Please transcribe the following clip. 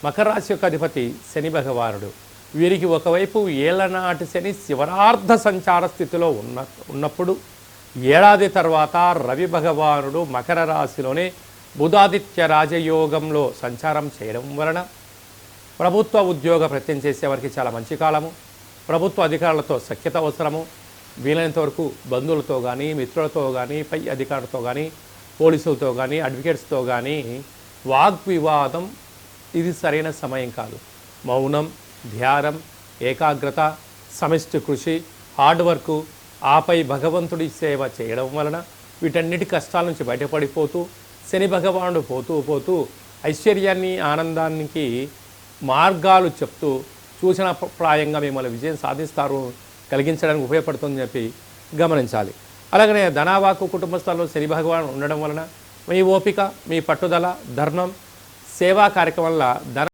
మకర రాశి యొక్క అధిపతి శని భగవానుడు. వీరికి ఒకవైపు ఏళ్లనాటి శని శివరార్ధ సంచార స్థితిలో ఉన్నప్పుడు ఏడాది తర్వాత రవి భగవానుడు మకర రాశిలోనే బుధాదిత్య రాజయోగంలో సంచారం చేయడం వలన ప్రభుత్వ ఉద్యోగ ప్రయత్నం చేసేవారికి చాలా మంచి కాలము. ప్రభుత్వ అధికారులతో సఖ్యత అవసరము. వీలైనంత వరకు బంధువులతో కానీ, మిత్రులతో కానీ, పై అధికారులతో కానీ, పోలీసులతో కానీ, అడ్వకేట్స్తో కానీ వాగ్వివాదం ఇది సరైన సమయం కాదు. మౌనం, ధ్యానం, ఏకాగ్రత, సమిష్టి కృషి, హార్డ్ వర్క్, ఆపై భగవంతుడి సేవ చేయడం వలన వీటన్నిటి కష్టాల నుంచి బయటపడిపోతూ శని భగవానుడు పోతూ ఐశ్వర్యాన్ని, ఆనందానికి మార్గాలు చెప్తూ సూచనప్రాయంగా మిమ్మల్ని విజయం సాధిస్తారు, కలిగించడానికి ఉపయోగపడుతుందని చెప్పి గమనించాలి. అలాగనే ధనావాకు కుటుంబస్థాల్లో శని భగవానుడు ఉండడం వలన మీ ఓపిక, మీ పట్టుదల, ధర్మం, సేవా కార్యక్రమం వల్ల ధన